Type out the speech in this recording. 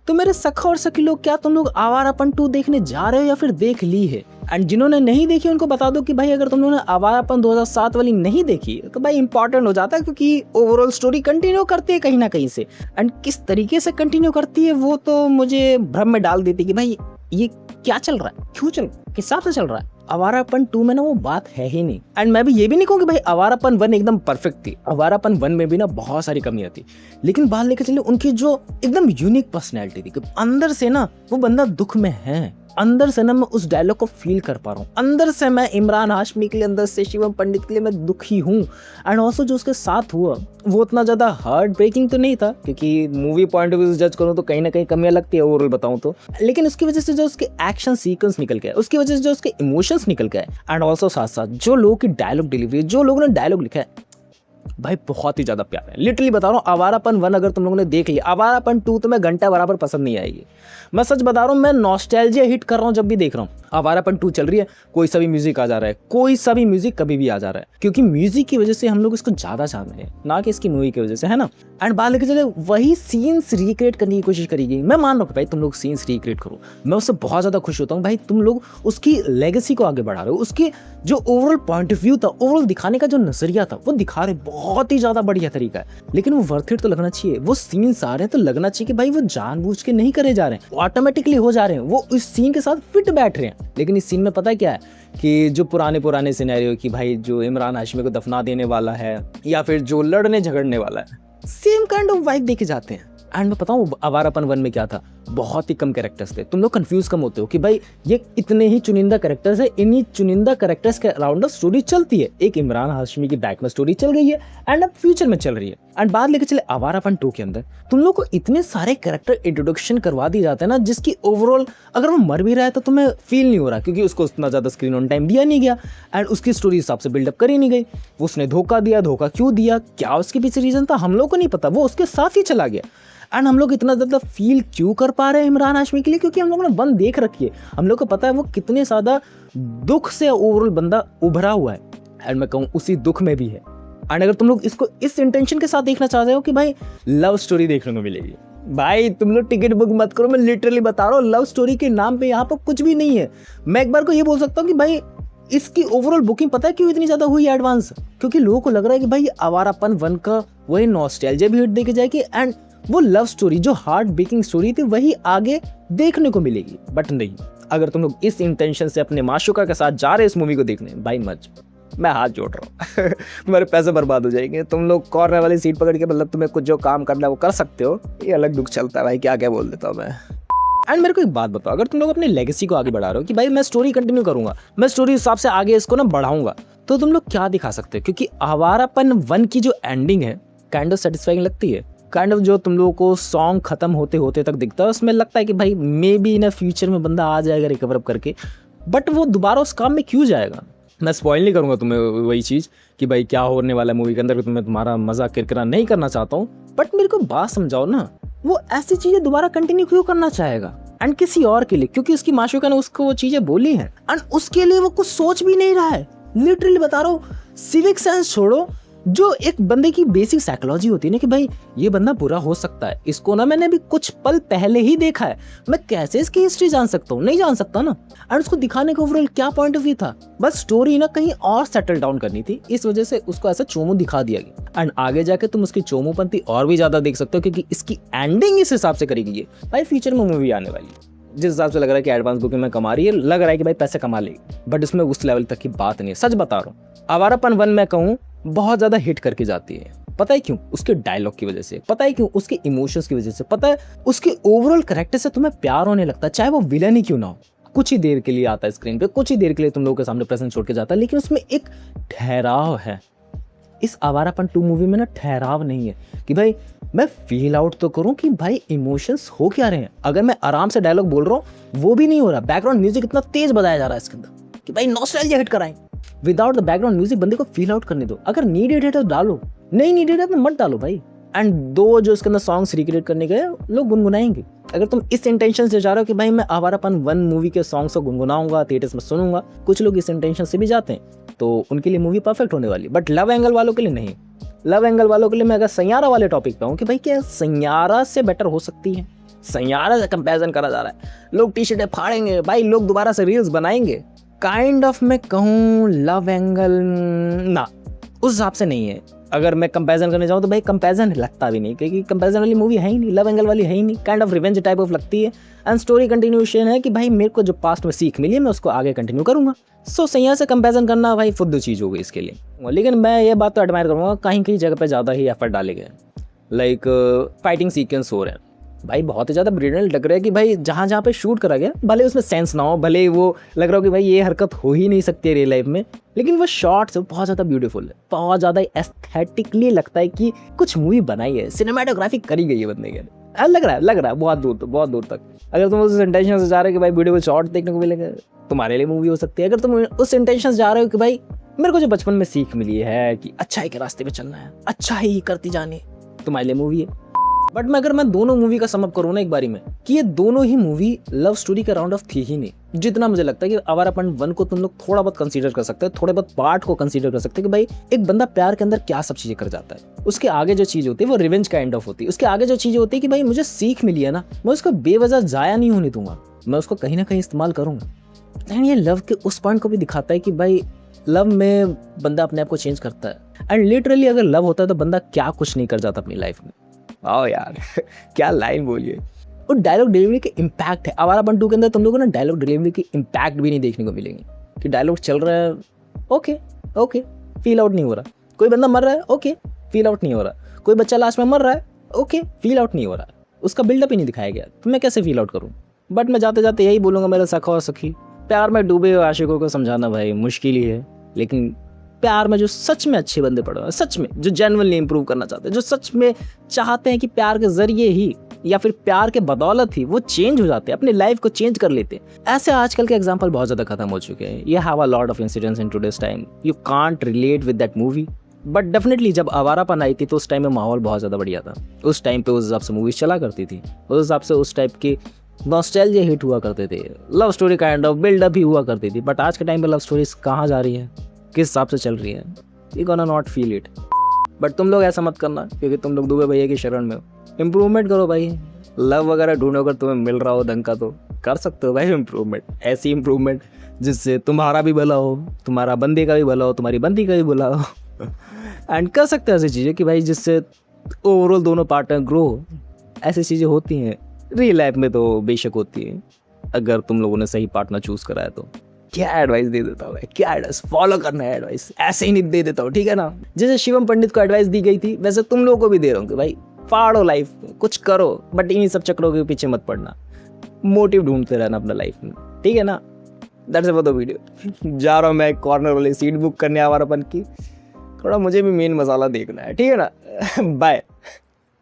तो मेरे सखा और सखी लोग, क्या तुम लोग आवारापन 2 देखने जा रहे हो या फिर देख ली है? एंड जिन्होंने नहीं देखी उनको बता दो कि भाई अगर तुम लोगों ने आवारापन 2007 वाली नहीं देखी तो भाई इंपॉर्टेंट हो जाता है, क्योंकि ओवरऑल स्टोरी कंटिन्यू करती है कहीं ना कहीं से। एंड किस तरीके से कंटिन्यू करती है वो तो मुझे भ्रम में डाल देती कि भाई ये क्या चल रहा है, क्यों चल, किस हिसाब से चल रहा है। आवारापन 2 में ना वो बात है ही नहीं। एंड मैं भी ये भी नहीं कहूँ कि भाई आवारापन 1 एकदम परफेक्ट थी। आवारापन 1 में भी ना बहुत सारी कमियां थी, लेकिन बात लेकर चलिए उनकी जो एकदम यूनिक पर्सनैलिटी थी, अंदर से ना वो बंदा दुख में है, अंदर से ना मैं उस डायलॉग को फील कर पा रहा हूँ, अंदर से मैं इमरान हाशमी के लिए, अंदर से शिवम पंडित के लिए मैं दुखी हूँ। एंड ऑल्सो जो उसके साथ हुआ वो उतना ज़्यादा हार्ट ब्रेकिंग तो नहीं था, क्योंकि मूवी पॉइंट ऑफ व्यू से जज करूँ तो कहीं ना कहीं कमियां लगती है ओवरऑल बताऊँ तो, लेकिन उसकी वजह से जो उसके एक्शन सीक्वेंस निकल गए, उसकी वजह से जो उसके इमोशंस निकल गए, एंड ऑल्सो साथ साथ जो लोगों की डायलॉग डिलीवरी, जो लोगों ने डायलॉग लिखा है भाई बहुत ही ज्यादा प्यारा है। लिटरली बता रहा हूँ, आवारापन 1 अगर तुम लोगों ने देख लिया, आवारापन 2 तो मैं घंटा बराबर पसंद नहीं आएगी। मैं सच बता रहा हूँ, मैं नॉस्टैल्जिया हिट कर रहा हूँ जब भी देख रहा हूँ। आवारापन 2 चल रही है, कोई सा भी म्यूजिक आ जा रहा है, कोई सा भी म्यूजिक कभी भी आ जा रहा है, क्योंकि म्यूजिक की वजह से हम लोग इसको ज्यादा चाह रहे हैं, ना कि इसकी मूवी की वजह से, है ना। एंड बात लेके चले वही सीन्स रिक्रिएट करने की कोशिश करेगी। मैं मान रहा हूँ भाई तुम लोग सीन्स रिक्रिएट करो, मैं उससे बहुत ज्यादा खुश होता हूँ भाई। तुम लोग उसकी लेगेसी को आगे बढ़ा रहे हो, उसकी जो ओवरऑल पॉइंट ऑफ व्यू था, ओवरऑल दिखाने का जो नजरिया था वो दिखा रहे, बहुत ही ज्यादा बढ़िया तरीका है। लेकिन वो वर्थ इट तो लगना चाहिए। वो सीन्स आ रहे हैं तो लगना चाहिए कि भाई वो जानबूझ के नहीं करे जा रहे हैं, ऑटोमेटिकली हो जा रहे हैं, वो इस सीन के साथ फिट बैठ रहे हैं। लेकिन इस सीन में पता है क्या है कि जो पुराने सिनेरियो की भाई जो इमरान हाशमी को दफना देने वाला है या फिर जो लड़ने झगड़ने वाला है, सेम काइंड ऑफ वाइब देखे जाते हैं। एंड मैं बताऊं आवारापन 1 में क्या था, बहुत ही कम कैरेक्टर्स थे। तुम लोग कंफ्यूज कम होते हो कि भाई ये इतने ही चुनिंदा कैरेक्टर्स है, इन्हीं चुनिंदा कैरेक्टर्स के अराउंड स्टोरी चलती है। एक इमरान हाशमी की बैक में स्टोरी चल गई है एंड अब फ्यूचर में चल रही है। एंड बात लेके चले आवारापन 2 के अंदर तुम लोग को इतने सारे कैरेक्टर इंट्रोडक्शन करवा दिए जाते हैं ना, जिसकी ओवरऑल अगर वो मर भी रहा है तो तुम्हें फील नहीं हो रहा, क्योंकि उसको उतना ज्यादा स्क्रीन ऑन टाइम दिया नहीं गया एंड उसकी स्टोरी हिसाब से बिल्डअप करी नहीं गई। उसने धोखा दिया, धोखा क्यों दिया, क्या उसके पीछे रीजन था, हम लोग को नहीं पता, वो उसके साथ ही चला गया। एंड हम लोग इतना ज़्यादा फील क्यों कर पा रहे हैं इमरान हाशमी के लिए, क्योंकि हम लोगों ने 1 देख रखी है, हम लोग को पता है वो कितने ज़्यादा दुख से ओवरऑल बंदा उभरा हुआ है। एंड मैं कहूँ उसी दुख में भी है। एंड अगर तुम लोग इसको इस इंटेंशन के साथ देखना चाहते हो कि भाई लव स्टोरी देखने को मिलेगी, भाई तुम लोग टिकट बुक मत करो। मैं लिटरली बता रहा हूँ, लव स्टोरी के नाम पे यहाँ पर कुछ भी नहीं है। मैं एक बार को ये बोल सकता हूँ कि भाई इसकी ओवरऑल बुकिंग पता है क्यों इतनी ज्यादा हुई एडवांस, क्योंकि लोगों को लग रहा है कि भाई आवारापन 1 का वही नॉस्टैल्जिया भी हिट देके जाएगी एंड वो लव स्टोरी जो हार्ट ब्रेकिंग स्टोरी थी वही आगे देखने को मिलेगी। बट नहीं, अगर तुम लोग इस इंटेंशन से अपने माशूका के साथ जा रहे इस मूवी को देखने, भाई मत, मैं हाथ जोड़ रहा हूँ तुम्हारे पैसे बर्बाद हो जाएंगे। तुम लोग कॉर्नर वाली सीट पकड़ के मतलब तुम्हें कुछ जो काम करना है वो कर सकते हो, ये अलग दुख चलता है भाई, क्या क्या बोल देता हूँ मैं। एंड मेरे को एक बात बताओ, अगर तुम लोग अपनी लेगेसी को आगे बढ़ा रहे हो कि भाई मैं स्टोरी कंटिन्यू करूंगा, मैं स्टोरी हिसाब से आगे इसको ना बढ़ाऊंगा, तो तुम लोग क्या दिखा सकते हो? क्योंकि आवारापन 1 की जो एंडिंग है काइंड ऑफ सेटिस्फाइंग लगती है, काइंड ऑफ जो तुम लोगों को सॉन्ग खत्म होते होते तक दिखता है, उसमें लगता है कि भाई मे बी इन फ्यूचर में बंदा आ जाएगा रिकवर अप करके, बट वो दोबारा उस काम में क्यों जाएगा? मैं स्पॉइल नहीं करूंगा तुम्हें वही चीज़ कि भाई क्या होने वाला है मूवी के अंदर, मैं तुम्हारा मजा किरकिरा नहीं करना चाहता हूँ, बट मेरे को बात समझाओ ना, वो ऐसी चीज़ें दोबारा कंटिन्यू क्यों करना चाहेगा एंड किसी और के लिए? क्योंकि उसकी माशूका ने उसको वो चीज़ें बोली हैं एंड उसके लिए वो कुछ सोच भी नहीं रहा है। लिटरली बता रहा हूँ, सिविक सेंस छोड़ो, जो एक बंदे की बेसिक साइकोलॉजी होती है ना कि भाई ये बंदा बुरा हो सकता है, इसको ना मैंने अभी कुछ पल पहले ही देखा है, मैं कैसे इसकी हिस्ट्री जान सकता हूँ? नहीं जान सकता ना। एंड उसको दिखाने का ओवरऑल क्या पॉइंट ऑफ व्यू था, बस स्टोरी ना कहीं और सेटल डाउन करनी थी, इस वजह से उसको ऐसा चोमू दिखा दिया गया। एंड आगे जाके तुम उसकी चोमूपंती और भी ज्यादा देख सकते हो, क्योंकि इसकी एंडिंग इस हिसाब से करी गई है। भाई फ्यूचर में मूवी आने वाली है, जिस हिसाब से लग रहा है कि एडवांस बुकिंग में कमा रही है, लग रहा है कि भाई पैसे कमा लेगी, बट इसमें उस लेवल तक की बात नहीं है। सच बता रहा हूँ, आवारापन 1 मैं कहूँ बहुत ज्यादा हिट करके जाती है। पता है क्यों? उसके डायलॉग की वजह से, पता है क्यों? उसके इमोशंस की वजह से, पता है उसके ओवरऑल कैरेक्टर से तुम्हें प्यार होने लगता है, चाहे वो विलन ही क्यों ना हो। कुछ ही देर के लिए आता है स्क्रीन पे, कुछ ही देर के लिए तुम लोगों के सामने प्रेजेंस छोड़ के जाता है, लेकिन उसमें एक ठहराव है। इस आवारापन 2 मूवी में ना ठहराव नहीं है कि भाई मैं फील आउट तो करूं कि भाई इमोशंस हो क्या रहे हैं। अगर मैं आराम से डायलॉग बोल रहा हूं वो भी नहीं हो रहा, बैकग्राउंड म्यूजिक इतना तेज बजाया जा रहा है इसके अंदर कि भाई नॉस्टैल्जिया हिट कराएं। विदाउट द बैकग्राउंड म्यूजिक बंदे को फील आउट करने दो। अगर नीडेड है तो डालो, नहीं नीडेड है तो मत डालो भाई। एंड दो जो इसके अंदर सॉन्ग्स रिक्रिएट करने गए लोग गुनगुनाएंगे। अगर तुम इस इंटेंशन से जा रहे हो कि भाई मैं आवारापन 1 मूवी के सॉन्ग्स को गुनगुनाऊंगा, थिएटर्स में सुनूंगा, कुछ लोग इस इंटेंशन से भी जाते हैं, तो उनके लिए मूवी परफेक्ट होने वाली। बट लव एंगल वालों के लिए नहीं। लव एंगल वालों के लिए मैं अगर सैयारा वाले टॉपिक पे हूँ कि भाई क्या सैयारा से बेटर हो सकती है, सैयारा से कंपैरिजन करा जा रहा है, लोग टी शर्टें फाड़ेंगे भाई, लोग दोबारा से रील्स बनाएंगे। काइंड ऑफ मैं कहूँ लव एंगल ना, उस हिसाब से नहीं है। अगर मैं कंपैरिजन करने जाऊँ तो भाई कंपैरिजन लगता भी नहीं, क्योंकि कंपैरिजन वाली मूवी है ही नहीं, लव एंगल वाली है ही नहीं। Kind of revenge type of लगती है। एंड स्टोरी कंटिन्यूएशन है कि भाई मेरे को जो पास्ट में सीख मिली है मैं उसको आगे कंटिन्यू करूँगा। सो सैया से कंपैरिजन करना भाई फुद्दू चीज़ हो गई इसके लिए। लेकिन मैं ये बात तो एडमायर करूँगा, कहीं कहीं जगह पर ज़्यादा ही एफर्ट डाले गए। लाइक फाइटिंग सीक्वेंस हो रहे हैं भाई, बहुत ही ज़्यादा ब्रिलियंट लग रहा है कि भाई जहाँ जहाँ पे शूट करा गया, भले उसमें सेंस ना हो, भले वो लग रहा हो कि भाई ये हरकत हो ही नहीं सकती है रियल लाइफ में, लेकिन वो शॉट्स बहुत ज़्यादा ब्यूटीफुल है, बहुत ज़्यादा एस्थेटिकली लगता है कि कुछ मूवी बनाई है, सिनेमाटोग्राफी करी गई है बंदे के। लग रहा है बहुत दूर तक। अगर तुम उस इंटेंशन से जा रहे हो कि भाई ब्यूटीफुल शॉट देखने को मिलेगा, तुम्हारे लिए मूवी हो सकती है। अगर तुम उस इंटेंशन से जा रहे हो कि भाई मेरे को जो बचपन में सीख मिली है कि अच्छाई के रास्ते पे चलना है, अच्छा ही करती जानी, तुम्हारे लिए मूवी है। बट मैं अगर दोनों मूवी का समअप करूँ ना एक बारी में, कि ये दोनों ही मूवी लव स्टोरी का राउंड ऑफ थी ही नहीं। जितना मुझे लगता है कि आवारापन 1 को तुम लोग थोड़ा बहुत कंसीडर कर सकते हैं, थोड़े बहुत पार्ट को कंसीडर कर सकते हैं कि भाई एक बंदा प्यार के अंदर क्या सब चीजें कर जाता है। उसके आगे जो चीज होती है वो रिवेंज काइंड ऑफ होती है। उसके आगे जो चीजें होती है कि भाई मुझे सीख मिली है ना, मैं उसको बेवजह जाया नहीं होने दूंगा, मैं उसको कहीं ना कहीं इस्तेमाल करूंगा। एंड ये लव के उस पॉइंट को भी दिखाता है कि भाई लव में बंदा अपने आप को चेंज करता है। एंड लिटरली अगर लव होता है तो बंदा क्या कुछ नहीं कर जाता अपनी लाइफ में। आओ यार क्या लाइन बोलिए। और डायलॉग डिलीवरी के इम्पैक्ट है आवारापन 2 के अंदर, तुम लोगों को ना डायलॉग डिलीवरी की इम्पैक्ट भी नहीं देखने को मिलेंगे कि डायलॉग चल रहा है, ओके फील आउट नहीं हो रहा। कोई बंदा मर रहा है, ओके फील आउट नहीं हो रहा। कोई बच्चा लास्ट में मर रहा है, ओके फील आउट नहीं हो रहा। उसका बिल्डअप ही नहीं दिखाया गया, तो मैं कैसे फील आउट करूँ। बट मैं जाते जाते यही बोलूँगा मेरे सखा और सखी, प्यार में डूबे हुए आशिकों को समझाना भाई मुश्किल ही है, लेकिन प्यार में जो सच में अच्छे बंदे पड़े हैं, सच में जो जेन्युइनली इंप्रूव करना चाहते हैं, जो सच में चाहते हैं कि प्यार के जरिए ही या फिर प्यार के बदौलत ही वो चेंज हो जाते हैं, अपनी लाइफ को चेंज कर लेते हैं, ऐसे आजकल के एग्जांपल बहुत ज़्यादा खत्म हो चुके हैं। ये have a lot of incidents in today's time, you can't relate with that movie. But definitely जब आवारापन आई थी तो उस टाइम में माहौल बहुत ज़्यादा बढ़िया था। उस टाइम पे उस हिसाब से मूवीज़ चला करती थी, उस हिसाब से उस टाइप की नॉस्टैल्जिया हिट हुआ करते थे, love story kind of buildup भी हुआ करती थी। बट आज के टाइम पे लव स्टोरीज कहाँ जा रही है, किस हिसाब से चल रही है, you gonna not feel it. But तुम लोग ऐसा मत करना, क्योंकि तुम लोग दुबे भैया की शरण में हो। इम्प्रूवमेंट करो भाई, लव वगैरह ढूंढो, अगर तुम्हें मिल रहा हो ढंग का तो कर सकते हो भाई इम्प्रूवमेंट। ऐसी इम्प्रूवमेंट जिससे तुम्हारा भी भला हो, तुम्हारा बंदे का भी भला हो, तुम्हारी बंदी का भी भला हो एंड कर सकते हो ऐसी चीज़ें कि भाई जिससे ओवरऑल दोनों पार्टनर ग्रो हो। ऐसी चीज़ें होती हैं रियल लाइफ में तो बेशक होती है, अगर तुम लोगों ने सही पार्टनर चूज़ करा है तो। क्या एडवाइस दे देता हूँ, क्या एडवाइस फॉलो करना है, एडवाइस ऐसे ही नहीं दे देता हूँ, ठीक है ना। जैसे शिवम पंडित को एडवाइस दी गई थी, वैसे तुम लोगों को भी दे रहा हूँ कि भाई फाड़ो लाइफ, कुछ करो, बट इन्हीं सब चक्रों के पीछे मत पड़ना, मोटिव ढूंढते रहना अपना लाइफ में, ठीक है ना। That's it for the video. जा रहा हूँ मैं कॉर्नर वाली सीट बुक करने आवारापन की, थोड़ा मुझे भी मेन मसाला देखना है, ठीक है ना। बाय।